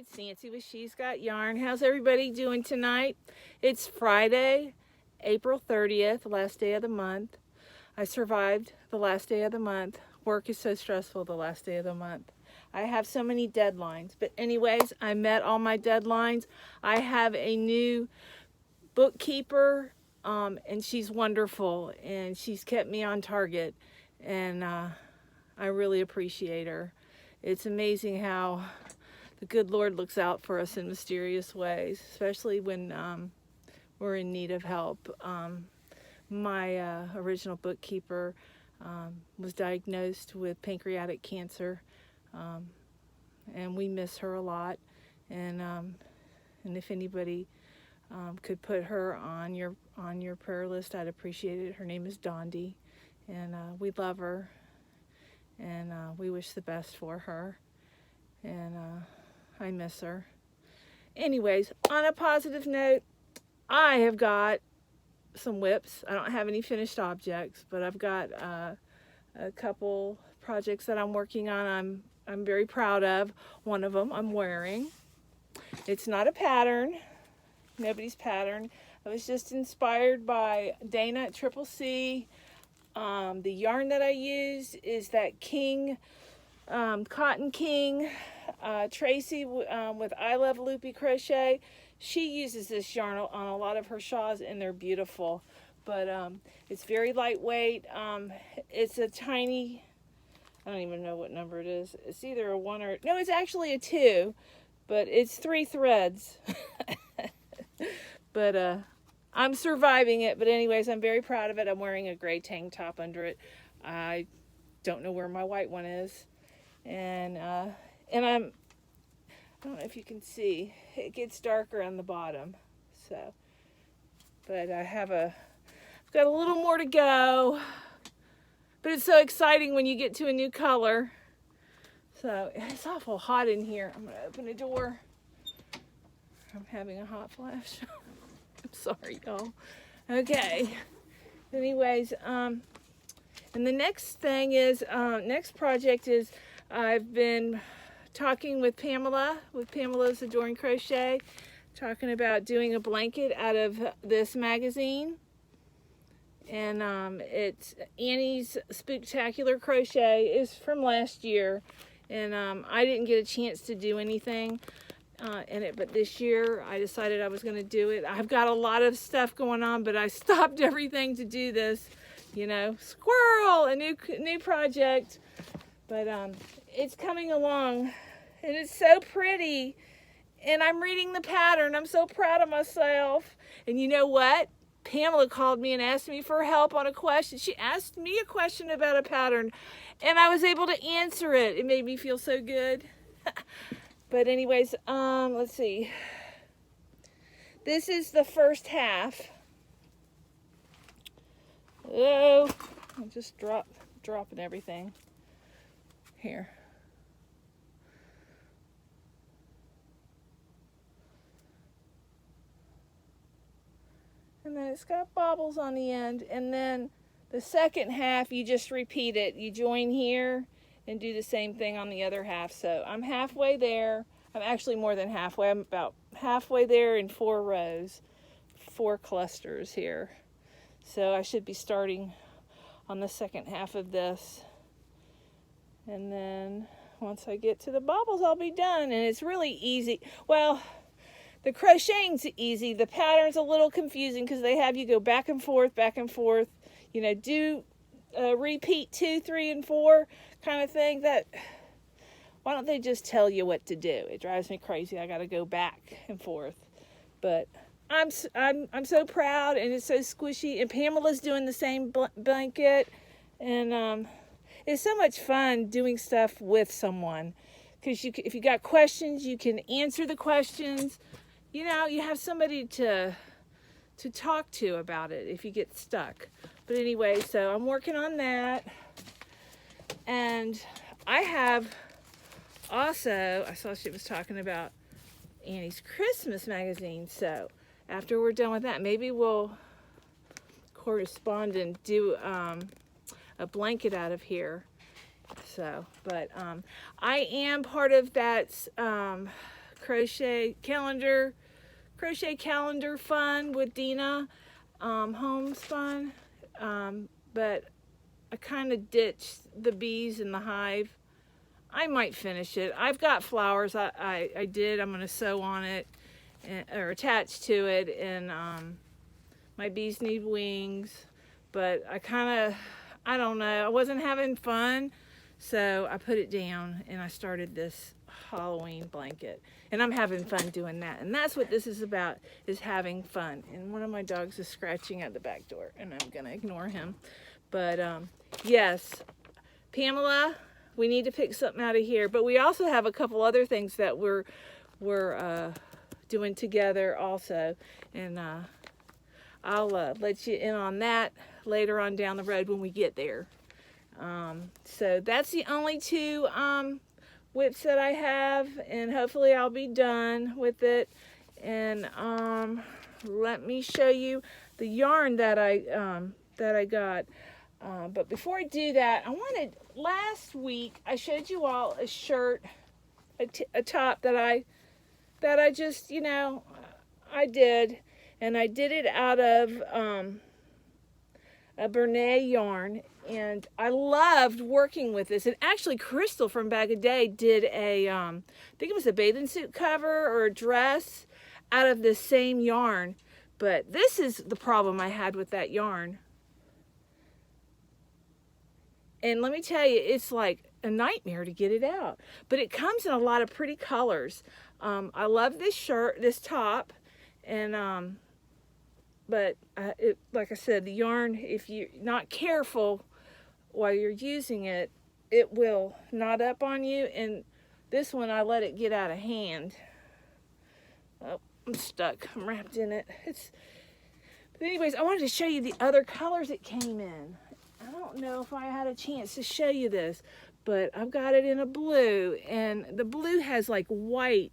it's Nancy with She's Got Yarn. How's everybody doing tonight? It's Friday, April 30th, last day of the month. I survived the last day of the month. Work is so stressful the last day of the month. I have so many deadlines. But anyways, I met all my deadlines. I have a new bookkeeper, and she's wonderful, and she's kept me on target, and I really appreciate her. It's amazing how the good Lord looks out for us in mysterious ways, especially when we're in need of help. My original bookkeeper was diagnosed with pancreatic cancer, and we miss her a lot. And if anybody could put her on your prayer list, I'd appreciate it. Her name is Dondi, and we love her, and we wish the best for her, and I miss her. Anyways, on a positive note, I have got some WIPS. I don't have any finished objects, but I've got a couple projects that I'm working on. I'm very proud of. One of them I'm wearing. It's not a pattern. Nobody's pattern. I was just inspired by Dana at CCC. The yarn that I use is that King, Cotton King, Tracy with I Love Loopy Crochet. She uses this yarn on a lot of her shawls, and they're beautiful. But it's very lightweight. It's a tiny, I don't even know what number it is. It's either a 1 or, no, it's actually a 2, but it's 3 threads. But I'm surviving it. But anyways, I'm very proud of it. I'm wearing a gray tank top under it. I don't know where my white one is. And I don't know if you can see, it gets darker on the bottom. So, but I've got a little more to go. But it's so exciting when you get to a new color. So it's awful hot in here. I'm gonna open the door. I'm having a hot flash. I'm sorry, y'all. Okay. Anyways, and the next thing is, next project is, I've been talking with Pamela, with Pamela's Adoring Crochet, talking about doing a blanket out of this magazine. And it's Annie's Spooktacular Crochet is from last year. And I didn't get a chance to do anything in it, but this year I decided I was going to do it. I've got a lot of stuff going on, but I stopped everything to do this. You know, squirrel, a new project. But it's coming along, and it's so pretty. And I'm reading the pattern. I'm so proud of myself. And you know what? Pamela called me and asked me for help on a question. She asked me a question about a pattern, and I was able to answer it. It made me feel so good. But anyways, let's see. This is the first half. Oh, I'm just dropping everything here. And then it's got bobbles on the end. And then the second half, you just repeat it. You join here and do the same thing on the other half. So I'm halfway there. I'm actually more than halfway. I'm about halfway there in 4 rows, 4 clusters here. So I should be starting on the second half of this. And then once I get to the bobbles, I'll be done. And it's really easy. Well, the crocheting's easy. The pattern's a little confusing because they have you go back and forth, you know, do repeat 2, 3, and 4 kind of thing. That, why don't they just tell you what to do? It drives me crazy. I got to go back and forth. But I'm so proud, and it's so squishy. And Pamela's doing the same blanket, and it's so much fun doing stuff with someone, because if you got questions, you can answer the questions. You know, you have somebody to talk to about it if you get stuck. But anyway, so I'm working on that. And I have also, I saw she was talking about Annie's Christmas magazine. So after we're done with that, maybe we'll correspond and do a blanket out of here. So, but I am part of that crochet calendar fun with Dina, homespun, but I kind of ditched the bees in the hive. I might finish it. I've got flowers I did. I'm going to sew on it or attach to it, and my bees need wings, but I don't know, I wasn't having fun, so I put it down and I started this Halloween blanket, and I'm having fun doing that, and that's what this is about, is having fun. And one of my dogs is scratching at the back door, and I'm gonna ignore him. But yes, Pamela, we need to pick something out of here, but we also have a couple other things that we're doing together also, and I'll let you in on that later on down the road when we get there. So that's the only two WIPS that I have, and hopefully I'll be done with it. And let me show you the yarn that I got. But before I do that, last week I showed you all a shirt, a top that I just, I did, and I did it out of a Bernay yarn, and I loved working with this. And actually, Crystal from Bag of Day did I think it was a bathing suit cover or a dress out of the same yarn. But this is the problem I had with that yarn. And let me tell you, it's like a nightmare to get it out. But it comes in a lot of pretty colors. I love this shirt, this top, and but like I said, the yarn, if you're not careful while you're using it, it will knot up on you. And this one, I let it get out of hand. Oh, I'm stuck. I'm wrapped in it. But anyways, I wanted to show you the other colors it came in. I don't know if I had a chance to show you this, but I've got it in a blue, and the blue has like white.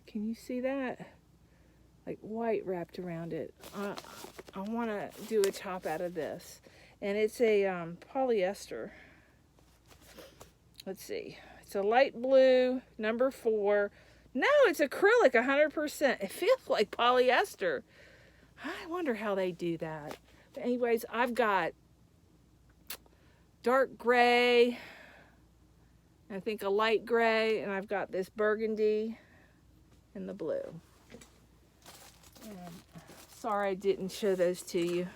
Can you see that? Like white wrapped around it. I want to do a top out of this, and it's a polyester. Let's see. It's a light blue, number 4. No, it's acrylic, 100%. It feels like polyester. I wonder how they do that. But anyways, I've got dark gray, I think a light gray, and I've got this burgundy and the blue. Sorry I didn't show those to you,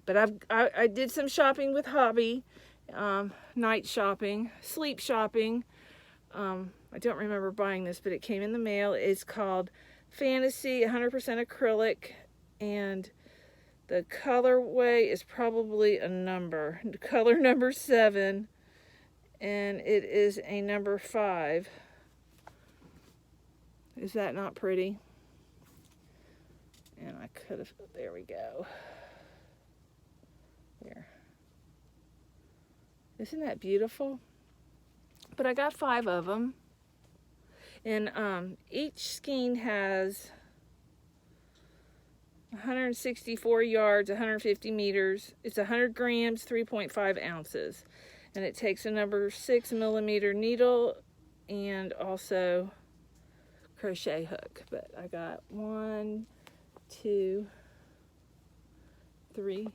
but I did some shopping with hubby, night shopping, sleep shopping. I don't remember buying this, but it came in the mail. It's called Fantasy, 100% acrylic, and the colorway is probably a number, color number 7, and it is a number 5. Is that not pretty? And I could have, there we go. There. Isn't that beautiful? But I got 5 of them. And each skein has 164 yards, 150 meters. It's 100 grams, 3.5 ounces. And it takes a number 6 millimeter needle and also crochet hook. But I got 1, 2, 3,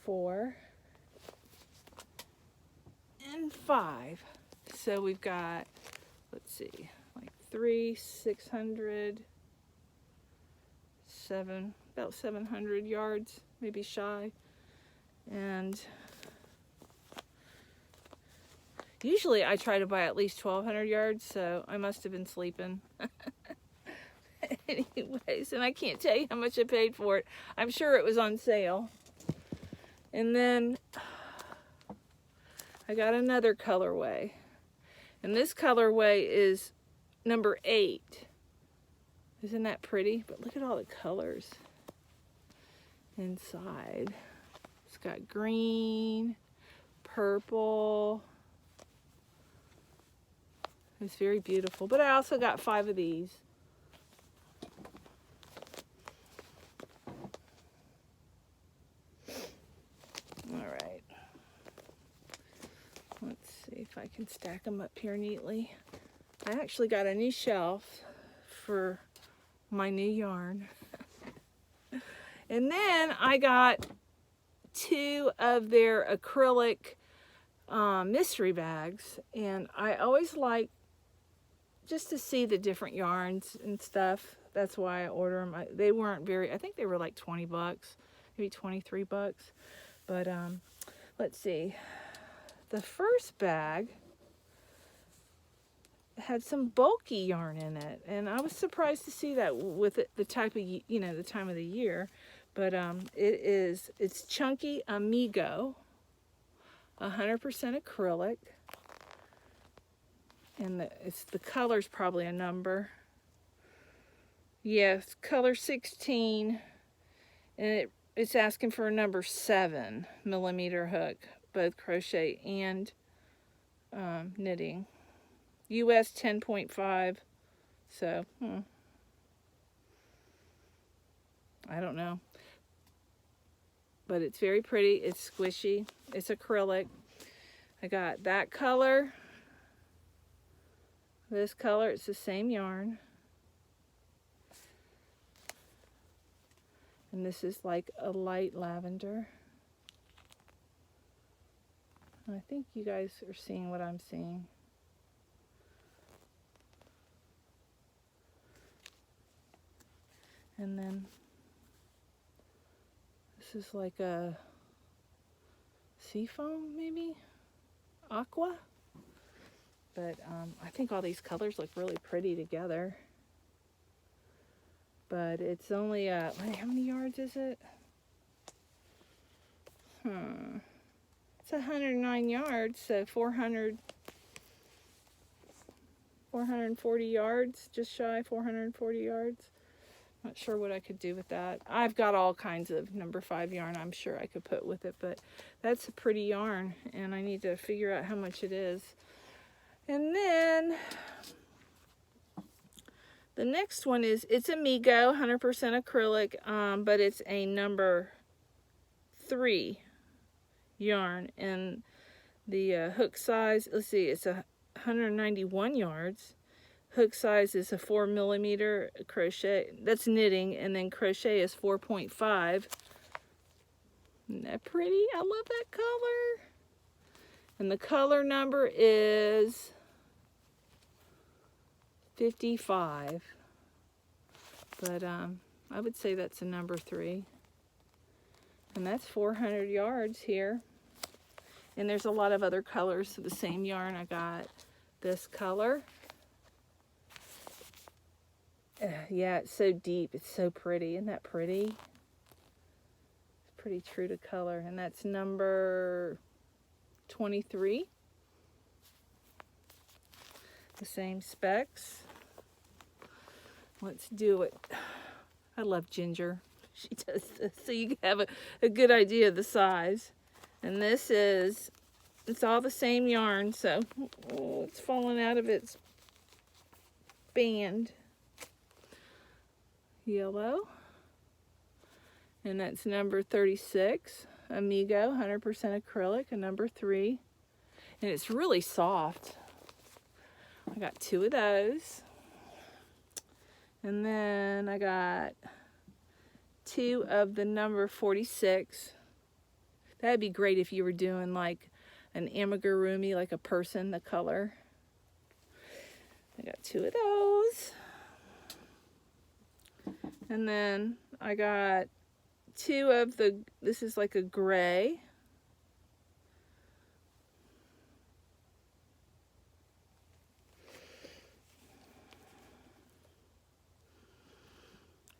4, and 5. So we've got, let's see, like 3, 600, 7, about 700 yards, maybe shy. And usually I try to buy at least 1,200 yards, so I must have been sleeping. Anyways, and I can't tell you how much I paid for it. I'm sure it was on sale. And then I got another colorway. And this colorway is number 8. Isn't that pretty? But look at all the colors inside. It's got green, purple. It's very beautiful. But I also got 5 of these. All right. Let's see if I can stack them up here neatly. I actually got a new shelf for my new yarn. And then I got 2 of their acrylic mystery bags, and I always like just to see the different yarns and stuff. That's why I order them. They weren't very, I think they were like 20 bucks, maybe 23 bucks. But let's see. The first bag had some bulky yarn in it, and I was surprised to see that with the type of, you know, the time of the year. But it's Chunky Amigo, 100% acrylic, and the color's probably a number. Yes, color 16, and it's asking for a number 7 millimeter hook, both crochet and knitting. US 10.5, so I don't know, but it's very pretty. It's squishy. It's acrylic. I got that color, this color. It's the same yarn, and this is like a light lavender. And I think you guys are seeing what I'm seeing. And then this is like a seafoam, maybe aqua. But I think all these colors look really pretty together. But it's only how many yards is it? It's 109 yards, so 440 yards, just shy 440 yards. Not sure what I could do with that. I've got all kinds of number 5 yarn I'm sure I could put with it, but that's a pretty yarn, and I need to figure out how much it is. And then the next one is, it's Amigo, 100% acrylic, but it's a number 3 yarn, and the hook size, let's see, it's 191 yards. Hook size is a 4 millimeter crochet. That's knitting, and then crochet is 4.5. Isn't that pretty? I love that color. And the color number is 55. But I would say that's a number 3. And that's 400 yards here. And there's a lot of other colors of the same yarn. I got this color. Yeah, it's so deep. It's so pretty. Isn't that pretty? It's pretty true to color. And that's number 23. The same specs. Let's do it. I love Ginger. She does this, so you can have a good idea of the size. And this is, it's all the same yarn, so it's falling out of its band. Yellow, and that's number 36, Amigo, 100% acrylic, and number 3, and it's really soft. I got 2 of those, and then I got 2 of the number 46. That'd be great if you were doing like an amigurumi, like a person, the color. I got 2 of those. And then I got 2 of the, this is like a gray.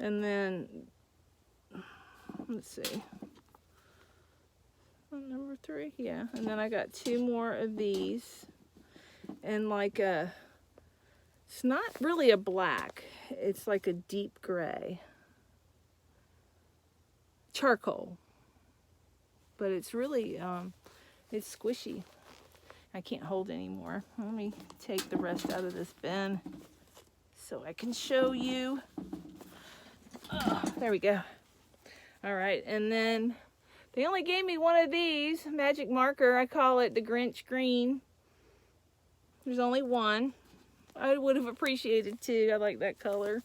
And then, let's see, number 3, yeah. And then I got 2 more of these, and like a, it's not really a black, it's like a deep gray. Charcoal. But it's really, it's squishy. I can't hold anymore. Let me take the rest out of this bin so I can show you. Oh, there we go. All right, and then they only gave me one of these magic marker. I call it the Grinch Green. There's only one. I would have appreciated two. I like that color.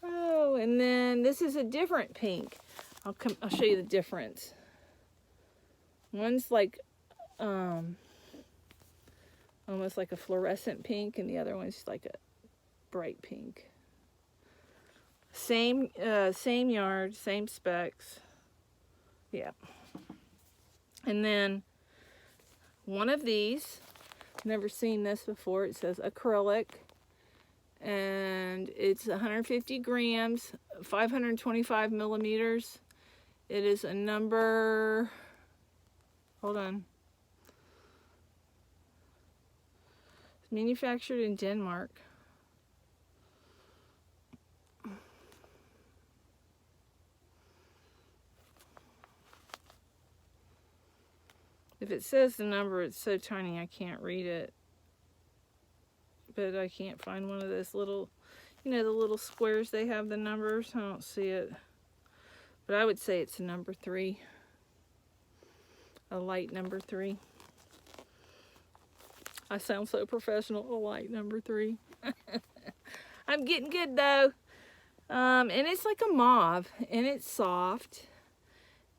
Oh, and then this is a different pink. I'll show you the difference. One's like almost like a fluorescent pink, and the other one's like a bright pink. Same yard, same specs. Yeah. And then one of these, never seen this before. It says acrylic, and it's 150 grams, 525 millimeters. It is a number, hold on. It's manufactured in Denmark. If it says the number, it's so tiny I can't read it. But I can't find one of those little, you know, the little squares they have the numbers. I don't see it. But I would say it's a number 3. A light number 3. I sound so professional. A light number 3. I'm getting good though. And it's like a mauve, and it's soft.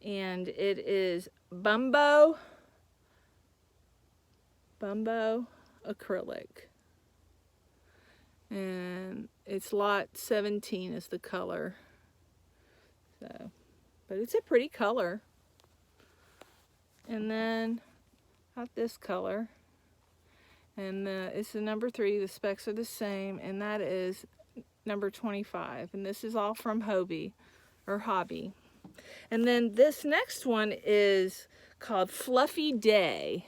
And it is Bumbo acrylic, and it's lot 17 is the color. So, but it's a pretty color. And then got this color, and it's the number 3. The specs are the same, and that is number 25. And this is all from Hobby. And then this next one is called Fluffy Day.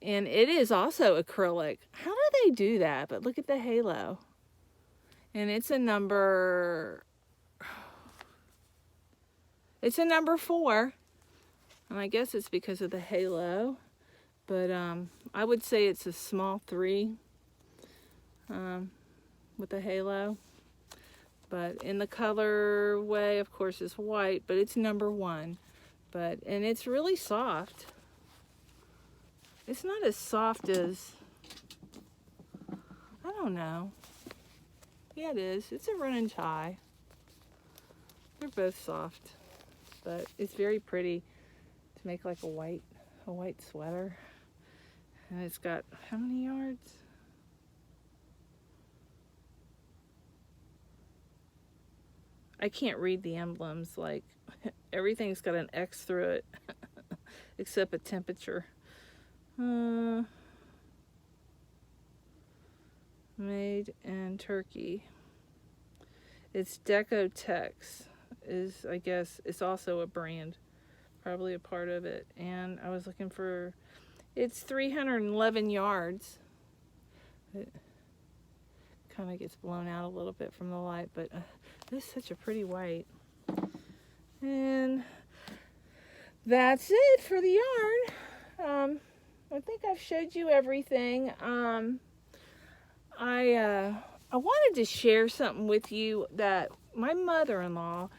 And it is also acrylic. How do they do that? But look at the halo. And it's a number 4. And I guess it's because of the halo. But I would say it's a small 3 with the halo. But in the colorway, of course, is white, but it's number 1. And it's really soft. It's not as soft as, I don't know. Yeah, it is. It's a run and tie. They're both soft, but it's very pretty to make like a white sweater. And it's got how many yards? I can't read the emblems. Like everything's got an X through it, except a temperature. Made in Turkey. It's Decotex is, I guess, it's also a brand, probably a part of it. And I was looking for, it's 311 yards. It kind of gets blown out a little bit from the light, but this is such a pretty white. And that's it for the yarn. I think I've showed you everything. I wanted to share something with you that my mother-in-law,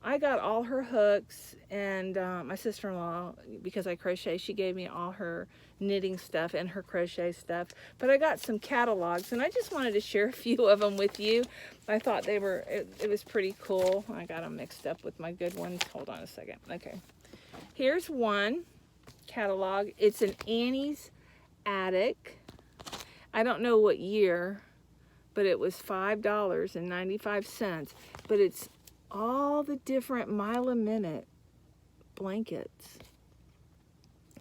I got all her hooks, and my sister-in-law, because I crochet, she gave me all her knitting stuff and her crochet stuff. But I got some catalogs, and I just wanted to share a few of them with you. I thought they were, it was pretty cool. I got them mixed up with my good ones. Hold on a second. Okay. Here's one catalog. It's an Annie's Attic. I don't know what year, but it was $5.95. But it's all the different mile a minute blankets,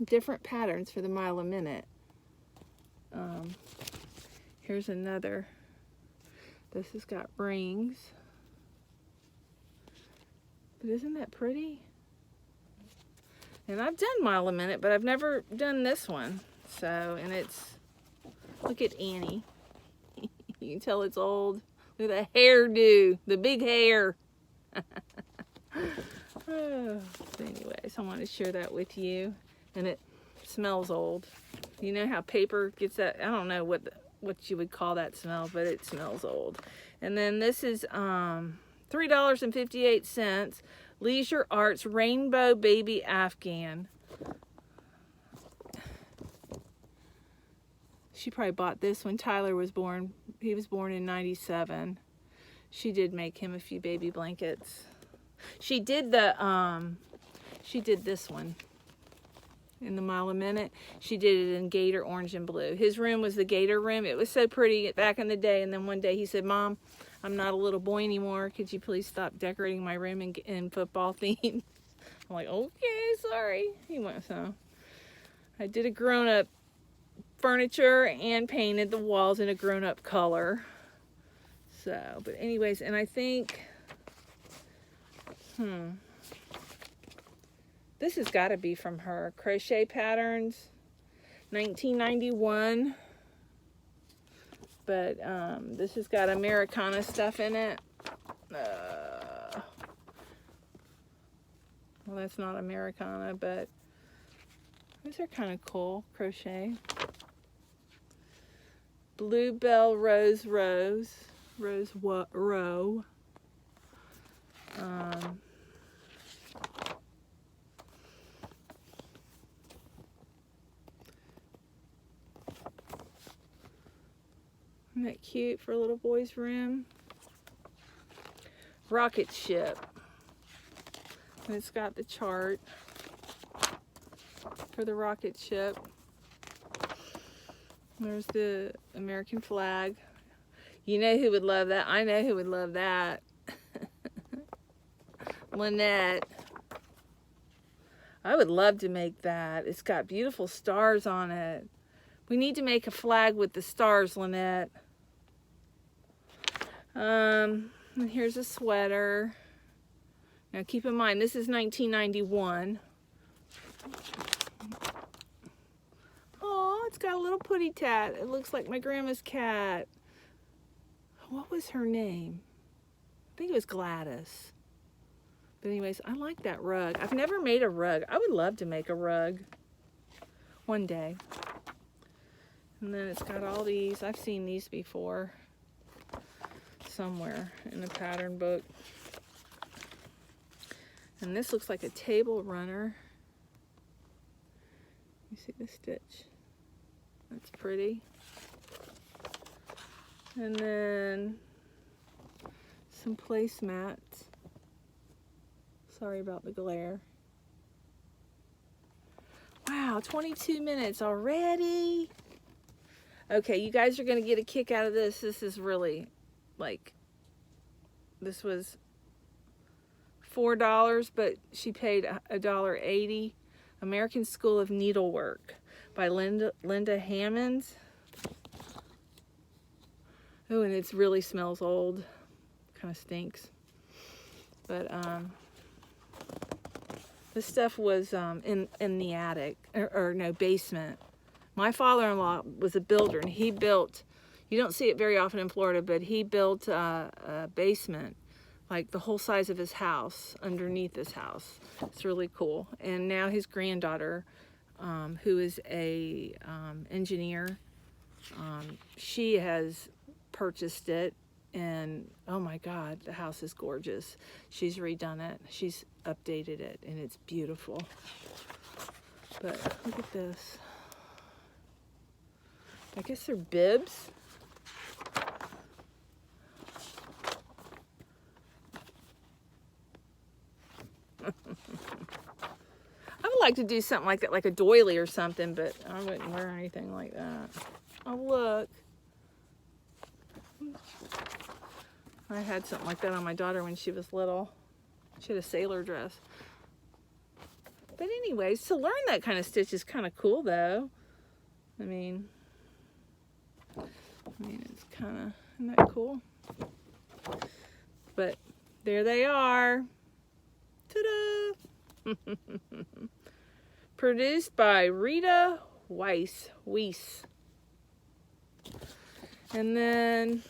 different patterns for the mile a minute. Here's another. This has got rings, but isn't that pretty? And I've done mile a minute, but I've never done this one. So, and it's, look at Annie. You can tell it's old. Look at the hairdo, the big hair. Oh, anyways, I want to share that with you. And it smells old. You know how paper gets that? I don't know what you would call that smell, but it smells old. And then this is $3.58. Leisure Arts Rainbow Baby Afghan. She probably bought this when Tyler was born. He was born in 97. She did make him a few baby blankets. She did the, she did this one in the Mile a Minute. She did it in gator, orange, and blue. His room was the gator room. It was so pretty back in the day. And then one day he said, Mom, I'm not a little boy anymore. Could you please stop decorating my room in football theme? I'm like, okay, sorry. He went, so I did a grown-up furniture and painted the walls in a grown-up color. So, but anyways, and I think, this has got to be from her. Crochet Patterns, 1991. But this has got Americana stuff in it. Well, that's not Americana, but these are kind of cool. Crochet. Bluebell Rose Row. Isn't that cute for a little boy's room? Rocket Ship. And it's got the chart for the rocket ship. There's the American flag. You know who would love that? I know who would love that. Lynette. I would love to make that. It's got beautiful stars on it. We need to make a flag with the stars, Lynette. And here's a sweater. Now keep in mind, this is 1991. Oh, it's got a little putty tat. It looks like my grandma's cat. What was her name? I think it was Gladys. But anyways, I like that rug. I've never made a rug. I would love to make a rug one day. And then it's got all these. I've seen these before somewhere in a pattern book. And this looks like a table runner. You see the stitch? That's pretty. And then some placemats. Sorry about the glare. Wow, 22 minutes already. Okay, you guys are going to get a kick out of this. This is really, like, this was $4, but she paid $1.80. American School of Needlework by Linda Hammonds. Oh, and it really smells old. Kind of stinks. But this stuff was in the attic, or no, basement. My father-in-law was a builder, and he built, you don't see it very often in Florida, but he built a basement, like the whole size of his house, underneath his house. It's really cool. And now his granddaughter, who is a engineer, she has purchased it, and oh my God, the house is gorgeous. She's redone it. She's updated it, and it's beautiful. But look at this. I guess they're bibs. I would like to do something like that, like a doily or something, but I wouldn't wear anything like that. Oh, look. I had something like that on my daughter when she was little. She had a sailor dress. But anyways, to learn that kind of stitch is kind of cool, though. I mean, it's kind of, isn't that cool? But there they are. Ta-da! Produced by Rita Weiss. And then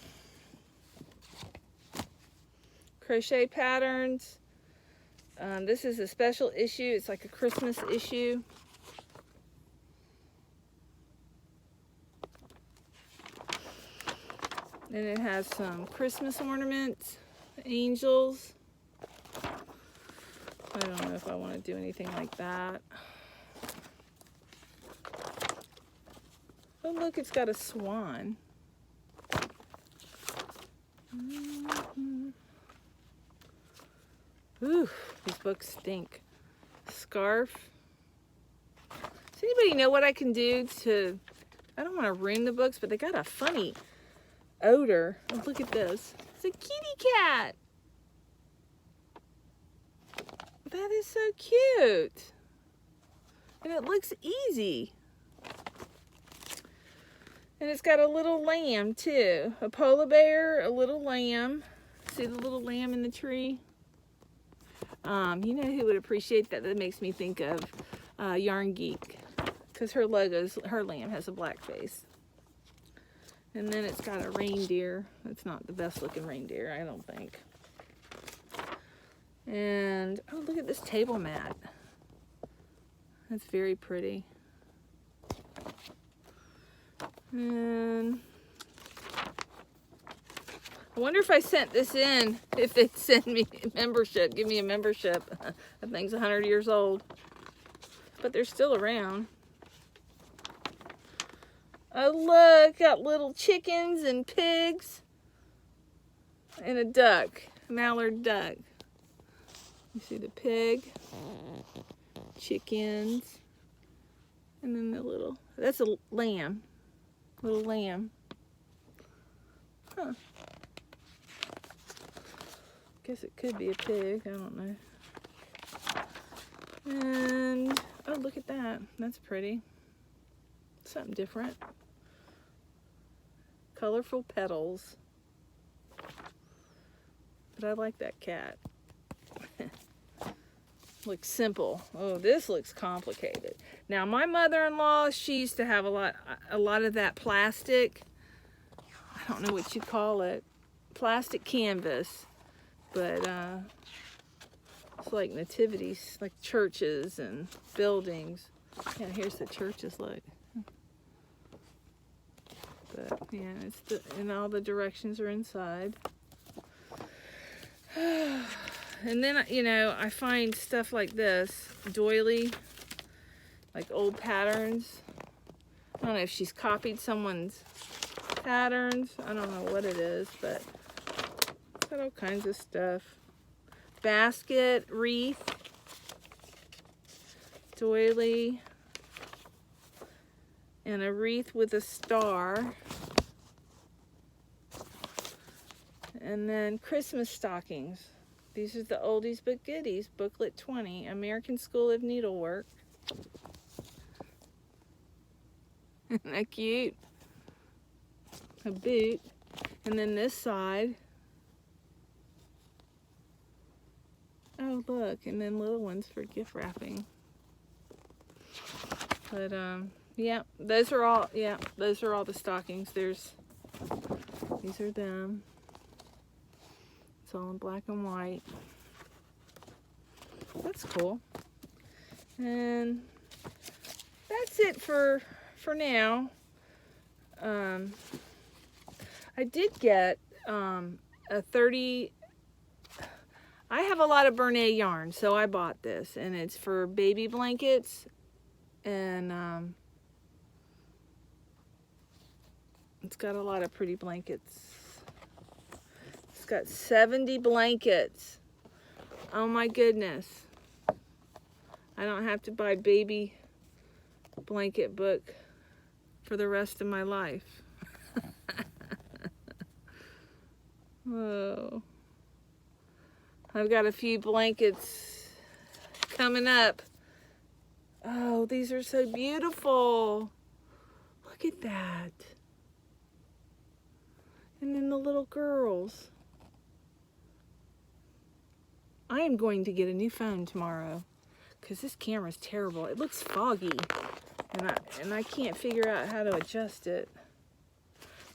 Crochet Patterns. This is a special issue. It's like a Christmas issue. And it has some Christmas ornaments, angels. I don't know if I want to do anything like that. Oh, look, it's got a swan. Ooh, these books stink. Scarf. Does anybody know what I can do to... I don't want to ruin the books, but they got a funny odor. Oh, look at this. It's a kitty cat. That is so cute. And it looks easy. And it's got a little lamb too. A polar bear, a little lamb. See the little lamb in the tree? You know who would appreciate that? That makes me think of Yarn Geek. Because her lamb has a black face. And then it's got a reindeer. It's not the best looking reindeer, I don't think. And, oh, look at this table mat. That's very pretty. And I wonder if I sent this in, if they'd send me a membership, give me a membership. That thing's 100 years old. But they're still around. Oh, look, got little chickens and pigs. And a duck, a mallard duck. You see the pig, chickens, and then the little, that's a lamb, little lamb. Huh. Guess it could be a pig, I don't know. And, oh, look at that. That's pretty. Something different. Colorful petals. But I like that cat. Looks simple. Oh, this looks complicated. Now, my mother-in-law, she used to have a lot of that plastic. I don't know what you call it. Plastic canvas. But it's like nativities, like churches and buildings. Yeah, here's the churches, look. But yeah, and all the directions are inside. And then, you know, I find stuff like this, doily, like old patterns. I don't know if she's copied someone's patterns. I don't know what it is, but it's got all kinds of stuff. Basket, wreath, doily, and a wreath with a star. And then Christmas stockings. These are the oldies but goodies. Booklet 20, American School of Needlework. Isn't that cute? A boot. And then this side. Oh, look. And then little ones for gift wrapping. But, yeah, those are all the stockings. These are them. It's all in black and white. That's cool. And that's it for now. I did get a 30. I have a lot of Bernay yarn, so I bought this, and it's for baby blankets. And it's got a lot of pretty blankets. It's got 70 blankets. Oh my goodness. I don't have to buy baby blanket book for the rest of my life. Oh. I've got a few blankets coming up. Oh, these are so beautiful. Look at that. And then the little girls. I am going to get a new phone tomorrow because this camera's terrible. It looks foggy and I can't figure out how to adjust it.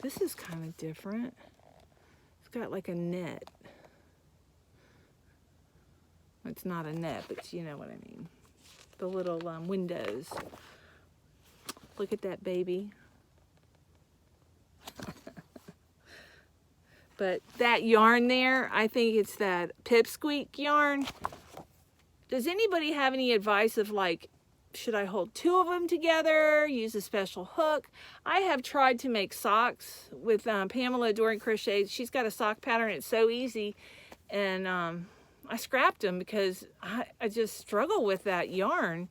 This is kind of different. It's got like a net. It's not a net, but you know what I mean. The little windows. Look at that baby. But that yarn there, I think it's that pipsqueak yarn. Does anybody have any advice of like should I hold 2 of them together, use a special hook? I have tried to make socks with Pamela during crochet. She's got a sock pattern. It's so easy. And I scrapped them because I just struggle with that yarn.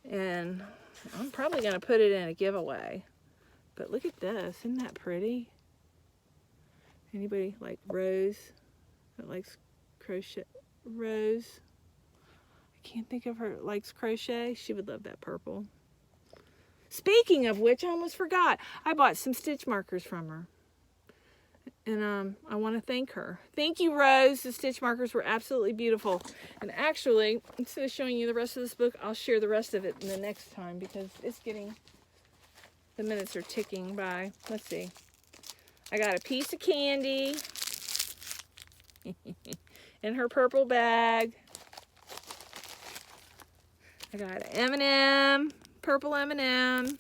And I'm probably going to put it in a giveaway. But look at this. Isn't that pretty? Anybody like Rose that likes crochet? Rose. I can't think of her likes crochet. She would love that purple. Speaking of which, I almost forgot. I bought some stitch markers from her. And I want to thank her. Thank you, Rose. The stitch markers were absolutely beautiful. And actually, instead of showing you the rest of this book, I'll share the rest of it in the next time because it's getting, the minutes are ticking by. Let's see. I got a piece of candy in her purple bag. I got an M&M, purple M&M.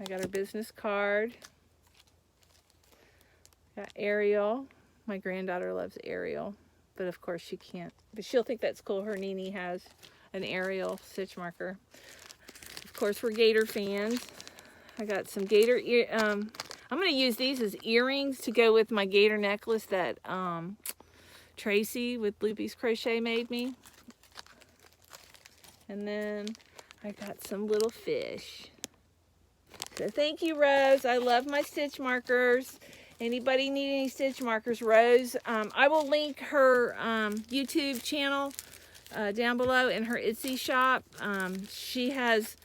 I got her business card. Got Ariel. My granddaughter loves Ariel, but of course she can't. But she'll think that's cool. Her Nini has an Ariel stitch marker. Of course, we're Gator fans. I got some Gator ear. I'm going to use these as earrings to go with my Gator necklace that Tracy with Loopys Crochet made me. And then I got some little fish. So thank you, Rose. I love my stitch markers. Anybody need any stitch markers, Rose? I will link her YouTube channel down below in her Etsy shop. She has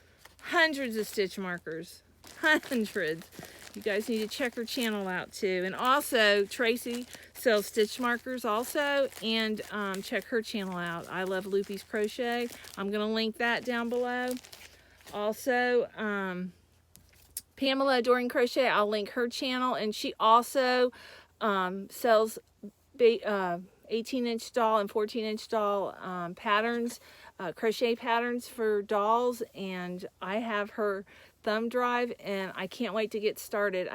hundreds of stitch markers. Hundreds. You guys need to check her channel out too. And also, Tracy sells stitch markers also. And check her channel out. I love Loopys Crochet. I'm going to link that down below. Also, Pamela during crochet, I'll link her channel, and she also sells 18-inch doll and 14-inch doll patterns, crochet patterns for dolls, and I have her thumb drive, and I can't wait to get started.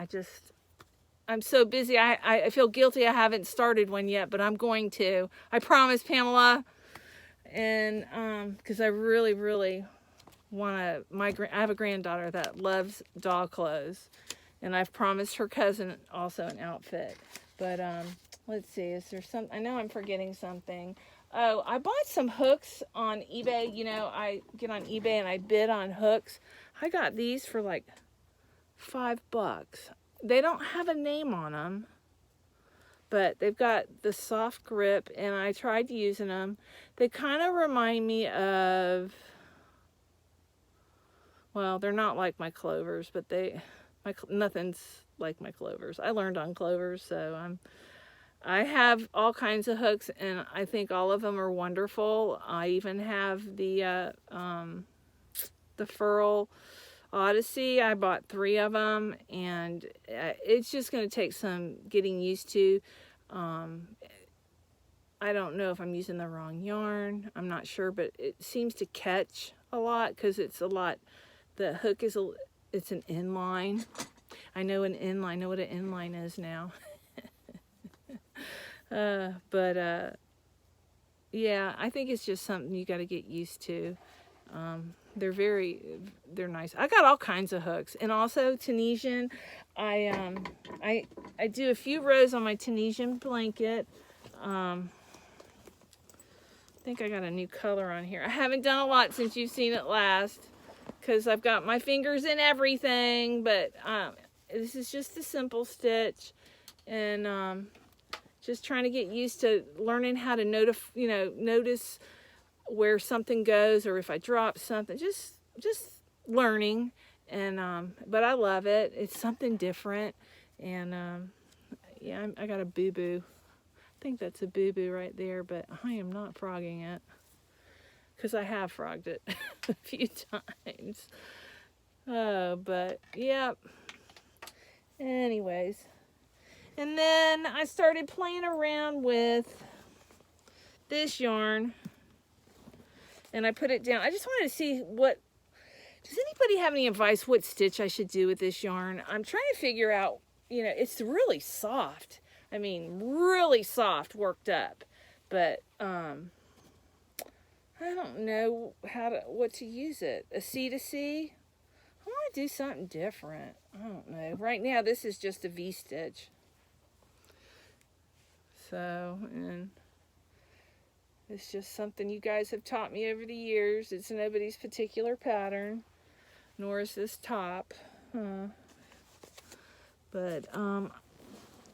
I'm so busy. I feel guilty I haven't started one yet, but I'm going to. I promise, Pamela, and because I really I have a granddaughter that loves doll clothes, and I've promised her cousin also an outfit. But let's see, is there some? I know I'm forgetting something. Oh, I bought some hooks on eBay. You know, I get on eBay and I bid on hooks. I got these for like $5. They don't have a name on them, but they've got the soft grip, and I tried using them. They kind of remind me of, well, they're not like my clovers, but nothing's like my clovers. I learned on clovers, so I have all kinds of hooks, and I think all of them are wonderful. I even have the Furl Odyssey. I bought 3 of them, and it's just going to take some getting used to. I don't know if I'm using the wrong yarn. I'm not sure, but it seems to catch a lot because it's a lot. The hook is it's an inline. I know what an inline is now. Yeah, I think it's just something you got to get used to. They're nice. I got all kinds of hooks, and also Tunisian. I do a few rows on my Tunisian blanket. I think I got a new color on here. I haven't done a lot since you've seen it last, because I've got my fingers in everything, but this is just a simple stitch, and just trying to get used to learning how to notice where something goes, or if I drop something, just learning. And but I love it. It's something different. And yeah, I got a boo-boo. I think that's a boo-boo right there, but I am not frogging it, because I have frogged it a few times. Oh, but yeah. Anyways, and then I started playing around with this yarn, and I put it down. I just wanted to see does anybody have any advice what stitch I should do with this yarn? I'm trying to figure out, it's really soft. I mean, really soft, worked up. but I don't know what to use it. A C to C? I want to do something different. I don't know. Right now this is just a V-stitch. So, and it's just something you guys have taught me over the years. It's nobody's particular pattern, nor is this top. But,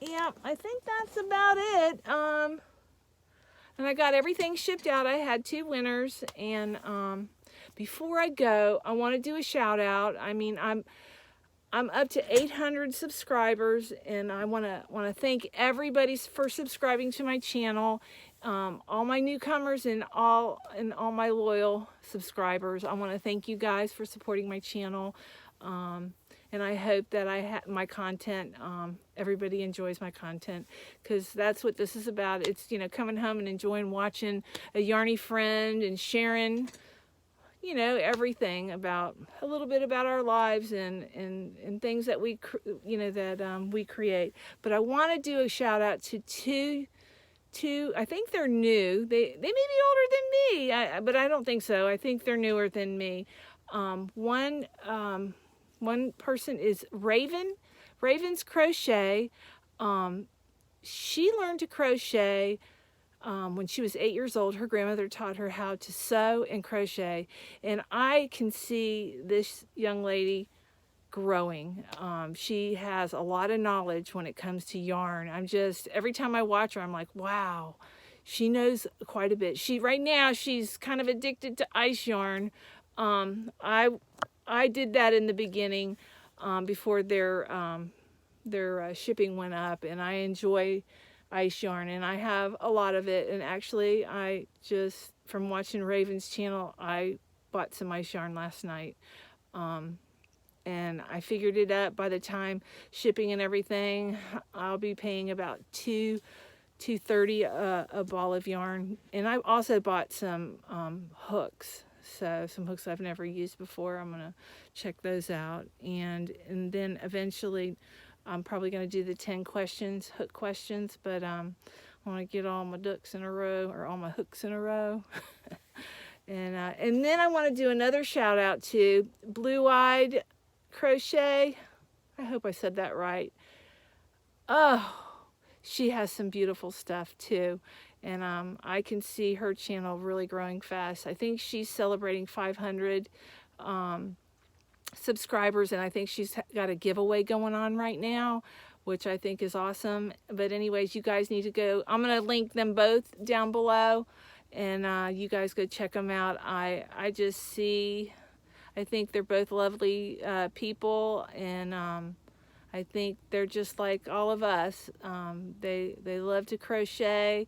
yeah, I think that's about it. And I got everything shipped out. I had 2 winners. And before I go, I want to do a shout out. I mean, I'm up to 800 subscribers, and I want to thank everybody for subscribing to my channel. All my newcomers and all my loyal subscribers. I want to thank you guys for supporting my channel. And I hope that my content, everybody enjoys my content, because that's what this is about. It's, you know, coming home and enjoying watching a yarny friend and sharing, you know, everything about, a little bit about our lives and things that we, you know, that we create. But I want to do a shout out to two, I think they're new. They may be older than me, but I don't think so. I think they're newer than me. One person is Raven's Crochet. She learned to crochet when she was 8 years old. Her grandmother taught her how to sew and crochet, and I can see this young lady growing. She has a lot of knowledge when it comes to yarn. Every time I watch her, I'm like, wow, she knows quite a bit. Right now she's kind of addicted to ice yarn. I did that in the beginning, before their shipping went up, and I enjoy ice yarn, and I have a lot of it. And actually, from watching Raven's channel, I bought some ice yarn last night, and I figured it up. By the time shipping and everything, I'll be paying about $2.30 a ball of yarn. And I also bought some hooks. So some hooks I've never used before. I'm gonna check those out, and then eventually I'm probably gonna do the 10 questions, hook questions. But I want to get all my ducks in a row, or all my hooks in a row. And then I want to do another shout out to Blue-Eyed Crochet. I hope I said that right. Oh, she has some beautiful stuff too. And I can see her channel really growing fast. I think she's celebrating 500 subscribers, and I think she's got a giveaway going on right now, which I think is awesome. But anyways, you guys need to go. I'm going to link them both down below, and you guys go check them out. I think they're both lovely people, and I think they're just like all of us. They love to crochet.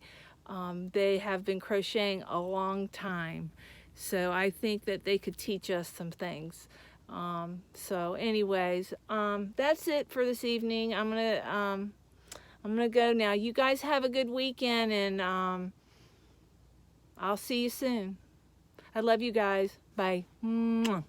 They have been crocheting a long time, so I think that they could teach us some things. So anyways, that's it for this evening. I'm gonna go now. You guys have a good weekend, and I'll see you soon. I love you guys. Bye. Mwah.